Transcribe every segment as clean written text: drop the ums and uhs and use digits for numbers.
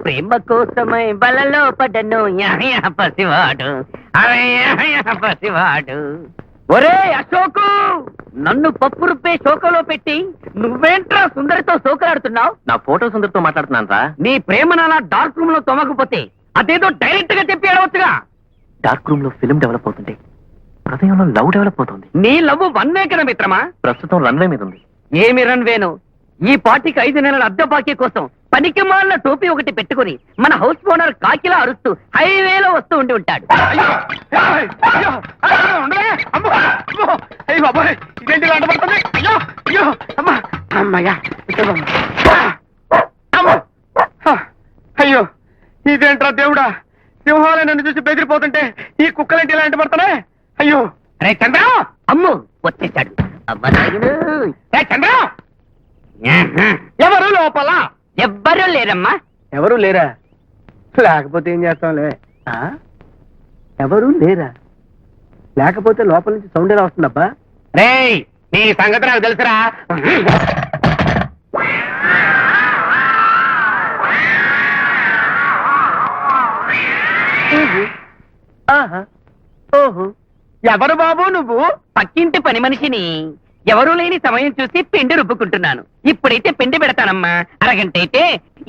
ప్రేమ కోసమై బలలో పడ్డను పసివాడు పసివాడు. ఒరే అశోకు, నన్ను పప్పు రుబ్బే శోకలో పెట్టి నువ్వేంట్రా సుందరితో శోకలాడుతున్నావు? నా ఫోటో సుందరితో మాట్లాడుతున్నాను రా. నీ ప్రేమ నాలా డార్క్ రూమ్ లో తొమకపోతే అదేదో డైరెక్ట్ గా చెప్పి అడవచ్చుగా. డార్క్ రూమ్ లో ఫిల్మ్ డెవలప్ అవుతుంది, హృదయంలో లవ్ డెవలప్ అవుతుంది. నీ లవ్ వన్ వే కదా మిత్రమా? ప్రస్తుతం రన్వే మీద ఉంది. ఏమి రన్వేను? ఈ పార్టీకి 5 నెలల అద్దె బాకీ కోసం పనికి మాలిన టోపీ ఒకటి పెట్టుకుని మన హౌస్ ఓనర్ కాకిలా అరుస్తూ హైవేలో వస్తూ ఉండి ఉంటాడు. అయ్యో ఇదేంట్రా దేవుడా, సింహాలే నన్ను చూసి బెదిరిపోతుంటే ఈ కుక్కలేంటి ఇలా ఎంట పడతానే? అయ్యో రే చంద్రం, అమ్ము వచ్చేసాడు. చంద్రం, ఎవరు లోపల? ఎవ్వరూ లేరమ్మా. ఎవరు లేరా? లేకపోతే ఏం చేస్తాంలే. ఎవరు లేరా? లేకపోతే లోపల నుంచి సౌండ్ ఎలా వస్తుందబ్బా? రేయ్, నీ సంగతి నాకు తెలుసురా. ఓహో, ఎవరు బాబు నువ్వు? పక్కింటి పని మనిషిని. ఎవరూ లేని సమయం చూసి పిండి రుబ్బుకుంటున్నాను. ఇప్పుడైతే పిండి పెడతానమ్మా. అరగంట అయితే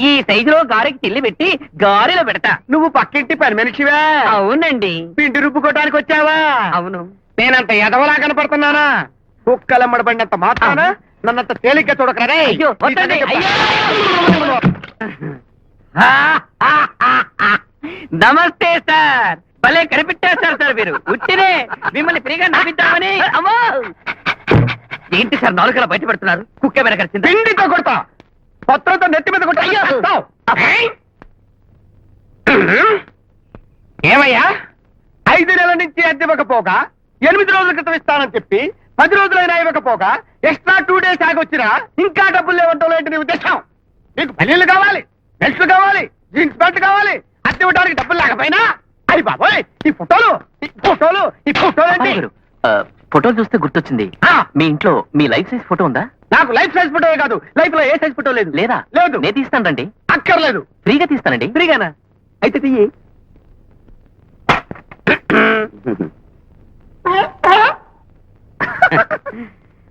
ఈ సైజులో గారెకి చిల్లి పెట్టి గారెలో పెడతా. నువ్వు పక్కింటి పని మనిషివా? అవునండి. పిండి రుబ్బుకోవడానికి వచ్చావా? అవును. నేనంత ఎదవలా కనపడుతున్నానా? కుక్కలమ్మడబడినంత మాత్రాన నన్నంత తేలిగ్గా చూడకరే. అయ్యో, వద్దండి, అయ్యో. నమస్తే సార్, భలే కనిపెట్టేస్తారు సార్ మీరు. ఉట్టినే మిమ్మల్ని ఫ్రీగా నవ్విద్దామని. అమ్మో, ఏంటి సార్ నాలుకలా బయట పెడుతున్నారు? కుక్క మీద కలిసింది. పిండితో కొడతా, పత్రంతో నెత్తి మీద కొట్టా. ఏమయ్యా, 5 నెలల నుంచి అద్దె ఇవ్వకపోగా 8 రోజుల క్రితం ఇస్తానని చెప్పి 10 రోజులైనా ఇవ్వకపోగా ఎక్స్ట్రా 2 డేస్ ఆగొచ్చినా ఇంకా డబ్బులు లేవంటావు ఏంటి నీ ఉద్దేశం? నీకు పల్లీలు కావాలి, బెల్ట్లు కావాలి, జీన్స్ ప్యాంట్ కావాలి, అద్దె ఇవ్వడానికి డబ్బులు లేకపోయినా అయ్యి బాబోయ్ ఈ ఫోటోలు ఏంటి? ఫోటోలు చూస్తే గుర్తొచ్చింది, మీ ఇంట్లో మీ లైఫ్ సైజ్ ఫోటో ఉందా? నాకు లైఫ్ సైజ్ ఫోటో కాదు, లైఫ్ లో ఏ సైజ్ ఫోటో లేదు. లేదా? లేదు. నేను తీస్తానండి. అక్కర్లేదు. ఫ్రీగా తీస్తానండి. ఫ్రీగానా? అయితే తీయి.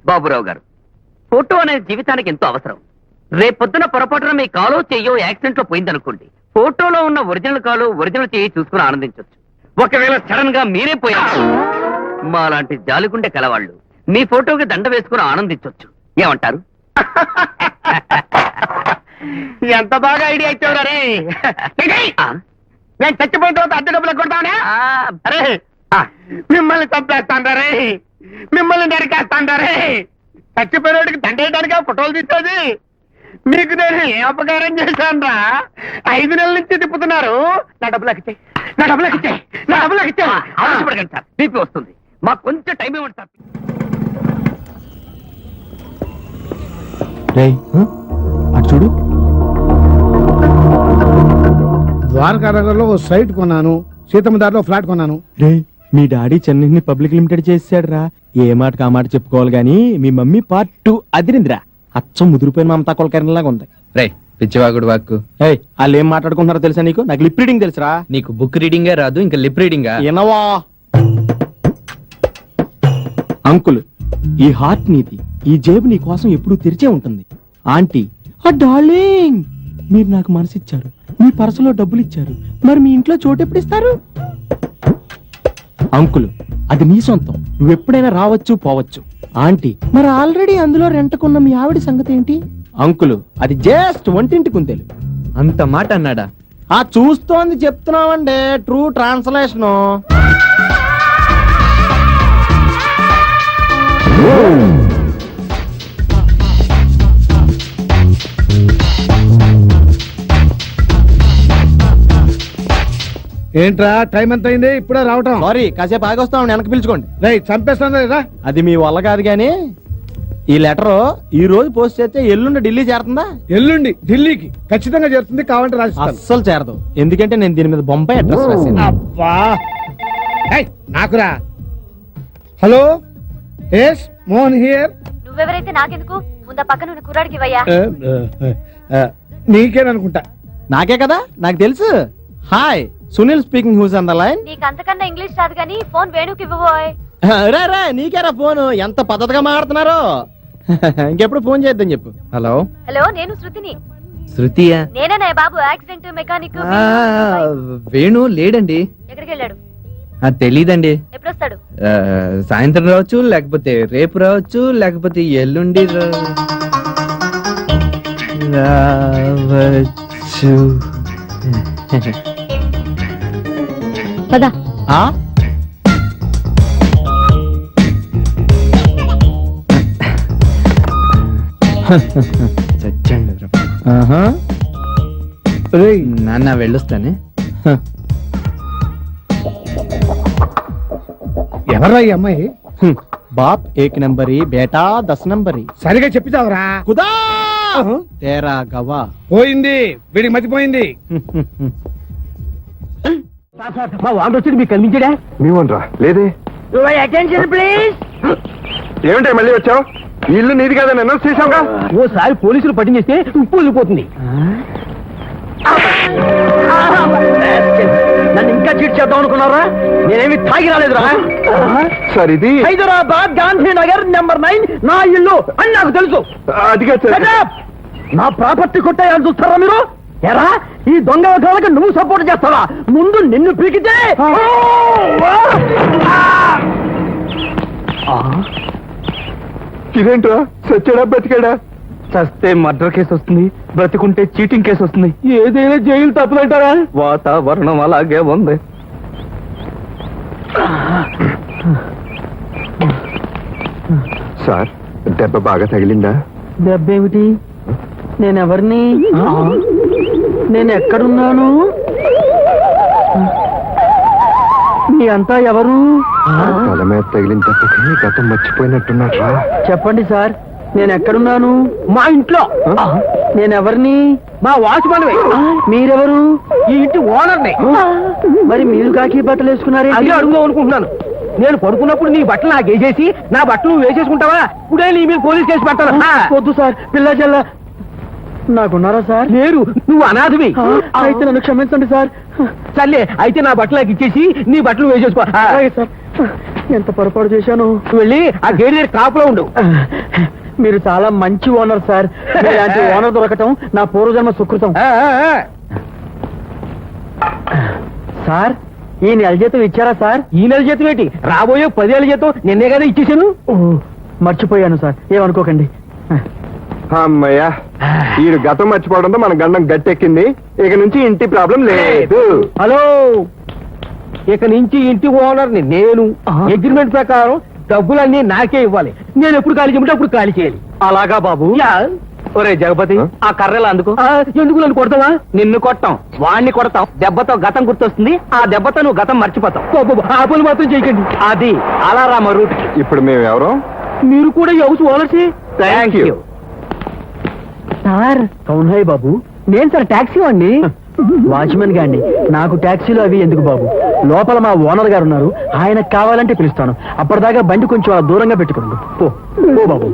బాబురావు గారు, ఫోటో అనేది జీవితానికి ఎంతో అవసరం. రేపొద్దున పొరపాటున మీ కాలో చెయ్యో యాక్సిడెంట్ లో పోయిందనుకోండి, ఫోటోలో ఉన్న ఒరిజినల్ కాలు ఒరిజినల్ చెయ్యి చూసుకుని ఆనందించవచ్చు. ఒకవేళ సడన్ గా మీరే పోయారు, మా లాంటి జాలిగుండే కలవాళ్ళు మీ ఫోటోకి దండ వేసుకుని ఆనందించవచ్చు. ఏమంటారు? ఎంత బాగా ఐడియా ఇచ్చావురా రే. నేను చచ్చిపోయిన తర్వాత అద్దె డబ్బులు కొడతానే. అరే, మిమ్మల్ని చంపేస్తాను రే, మిమ్మల్ని నరికేస్తాను రే. చచ్చిపోయినోడికి దండ వేయడానికి ఫోటోలు తీసేది. మీకు నేను ఏ అపకారం చేశాను రా? 5 నెలల నుంచి తిప్పుతున్నారు. నా డబ్బులకు ఇచ్చాయి, నా డబ్బులకు ఇచ్చాయి, నా డబ్బులకు ఇచ్చాయి. ఆలోచపడకండి సార్, బీపీ వస్తుంది. మాకు కొంచెం టైం ఇవ్వండి సార్. అటు చూడు, ద్వారకా నగర్ లో ఓ సైట్ కొన్నాను, సీతమ్మ దారిలో ఫ్లాట్ కొన్నాను. రే, మీ డాడీ చెన్నైని పబ్లిక్ లిమిటెడ్ చేసాడు రా. ఏ మాటకు ఆ మాట చెప్పుకోవాలి గాని మీ మమ్మీ పార్ట్ 2 అదిరిందిరా. అచ్చం ముదిరిపోయిన మమతా కొలకరణలాగా ఉంది. రే పిచ్చివాగుడు వాక్కు. వాళ్ళు ఏం మాట్లాడుకుంటున్నారో తెలుసా నీకు? నాకు లిప్ రీడింగ్ తెలుసురా. నీకు బుక్ రీడింగే రాదు, ఇంకా లిప్ రీడింగా? ఎనవా అంకుల్, ఈ హార్ట్ నీది, ఈ జేబు నీ కోసం ఎప్పుడూ తెరిచే ఉంటుంది. ఆంటీ, ఆ డార్లింగ్, మీరు నాకు మనసిచ్చారు, మీ పర్సులో డబ్బులు ఇచ్చారు, మరి మీ ఇంట్లో చోటు ఎప్పుడు ఇస్తారు? అంకుల్, అది నీ సొంతం, నువ్వెప్పుడైనా రావచ్చు పోవచ్చు. ఆంటీ, మరి ఆల్రెడీ అందులో రెంటకున్న మీ ఆవిడ సంగతి ఏంటి? అంకుల్, అది జస్ట్ వంటింటి కుందేలు. అంత మాట అన్నాడా? ఆ చూస్తోంది చెప్తున్నామండి, ట్రూ ట్రాన్స్లేషన్. ఏంట్రా టైం ఎంత అయింది? ఇప్పుడే రావటం? సారీ, కాసేపు ఆగొస్తాం, వెనక్కి పిలుచుకోండి. రైట్, చంపేస్తాను లేదా? అది మీ వల్ల కాదు గానీ, ఈ లెటర్ ఈ రోజు పోస్ట్ చేస్తే ఎల్లుండి ఢిల్లీ చేరుతుందా? ఎల్లుండి ఢిల్లీకి ఖచ్చితంగా చేరుతుంది, కావాలంటే రాసిస్తాను. అస్సలు చేరదు, ఎందుకంటే నేను దీని మీద బొంబాయి అడ్రస్ రాశాను. అబ్బా, నాకురా. Hello, yes Mohan here. నువ్వెవరైతే నాకెందుకు? ముందా పక్కన ఉన్న కుర్రాడికి ఇవ్వయ్యా. నీకేననుకుంటా. నాకే కదా, నాకు తెలుసు. Hi, Sunil speaking. Who's on the line? నీకు అంతకన్నా ఇంగ్లీష్ రాదు కానీ ఫోన్ వేణుకి ఇవ్వబోయ్. రా నీకేరా ఫోన్. ఎంత పద్ధతిగా మాట్లాడుతున్నారు. ఇంకెప్పుడు ఫోన్ చేద్దాం చెప్పు. హలో హలో, నేను శృతిని. శృతియా? నేనే బాబు, యాక్సిడెంట్ మెకానిక్. ఆ, వేణు లేడండి. ఎక్కడికి వెళ్ళాడు? తెలీదండి. ఎప్పుడు వస్తాడు? సాయంత్రం రావచ్చు, లేకపోతే రేపు రావచ్చు, లేకపోతే ఎల్లుండి రావచ్చు. పదా. ఆ చచ్చాను కదరా. ఆహా. రేయ్, నాన్న వెళ్ళొస్తానే. ఎవర్రా ఈ అమ్మాయి? బాప్ ఏక్ నంబరి, బేటా 10 నంబరి. సరిగా చెప్పితావరా? కుదా తేరా గవా. పోయింది, వీడికి మతిపోయింది. మా వాడు వచ్చి మీకు కనిపించాడా? నీవనరా లేదే. Attention please. ఏమిటే మళ్ళీ వచ్చావు? ఈ ఇల్లు నీది కాదని అనౌన్స్ చేశావుగా. ఓసారి పోలీసులు పట్టించేస్తే ఉప్పు వెళ్ళిపోతుంది. నన్ను ఇంకా చీట్ చేద్దాం అనుకున్నారా? నేనేమి తాగి రాలేదురా. సార్ ఇది హైదరాబాద్ గాంధీనగర్ నెంబర్ 9 నా ఇల్లు అని నాకు తెలుసు. అదిగా Shut up! నా ప్రాపర్టీ కొట్టాయని చూస్తారా మీరు? ఎరా, ఈ దొంగ వ్యవహారాలకు నువ్వు సపోర్ట్ చేస్తావా? ముందు నిన్ను పీకితే ఇదేంట్రా, సచ్చాడా బతికాడా? చస్తే మర్డర్ కేసు వస్తుంది, బ్రతికుంటే చీటింగ్ కేసు వస్తుంది. ఏదైనా జైలు తప్పదంటారా? వాతావరణం అలాగే ఉంది. సార్, దెబ్బ బాగా తగిలిందా? దెబ్బేమిటి? నేనెవరిని? నేను ఎక్కడున్నాను? మీ అంతా ఎవరు? తల మీద తగిలిన దెబ్బకి గతం మర్చిపోయినట్టున్నారా? చెప్పండి సార్, నేను ఎక్కడున్నాను? మా ఇంట్లో. నేనెవరిని? మా వాచ్మన్. మీరెవరు? ఈ ఇంటి ఓనర్ని. మరి మీరు కాకి బట్టలు వేసుకున్నారు? అదే అడుగుదాం అనుకుంటున్నాను. నేను పడుకున్నప్పుడు నీ బట్టలు నాకు వేసేసి నా బట్టలు నువ్వు వేసేసుకుంటావా? ఇప్పుడే నీ మీద పోలీస్ కేసు పెడతాను. వద్దు సార్, పిల్ల జల్ల నాకున్నారా సార్? లేరు, నువ్వు అనాథవి. అయితే నన్ను క్షమించండి సార్. సర్లే, అయితే నా బట్టలు నాకు ఇచ్చేసి నీ బట్టలు వేసేసుకో. సార్, ఎంత పొరపాటు చేశాను. వెళ్ళి ఆ గేట్ దగ్గర కాపులో ఉండు. మీరు చాలా మంచి ఓనర్ సార్. ఇలాంటి ఓనర్ దొరకటం నా పూర్వజన్మ సుకృతం. సార్, ఈ నెల జీతం ఇచ్చారా సార్? ఈ నెల జీతం ఏంటి? రాబోయే 10 ఏళ్ళ జీతం నిన్నే కదా ఇచ్చేసాను. మర్చిపోయాను సార్, ఏమనుకోకండి. అమ్మయ్యా, ఈడు గతం మర్చిపోవడంతో మన గండం గట్టెక్కింది. ఇక నుంచి ఇంటి ప్రాబ్లం లేదు. హలో, ఇక నుంచి ఇంటి ఓనర్ని నేను. అగ్రిమెంట్ ప్రకారం డబ్బులన్నీ నాకే ఇవ్వాలి. నేను ఎప్పుడు ఖాళీ చేయమంటే అప్పుడు ఖాళీ చేయాలి. అలాగా బాబు? ఒరే జగపతి, ఆ కర్రలు అందుకు. ఎందుకు నన్ను కొడతావా? నిన్ను కొట్టాం, వాణ్ణి కొడతాం. దెబ్బతో గతం గుర్తొస్తుంది. ఆ దెబ్బతో నువ్వు గతం మర్చిపోతావు. ఆ పని మాత్రం చేయకండి. అది అలా రా మా రూట్. ఇప్పుడు మేము ఎవరు? మీరు కూడా హౌస్ ఓనర్సే. Thank you sir. అవునాయ్ బాబు, నేను సార్ టాక్సీ అండి. వాచ్మెన్ గాండి. నాకు టాక్సీలు అవి ఎందుకు బాబు? లోపల మా ఓనర్ గారు ఉన్నారు, ఆయనకు కావాలంటే పిలుస్తాను. అప్పటిదాకా బండి కొంచెం దూరంగా పెట్టుకోండి. పో బాబు.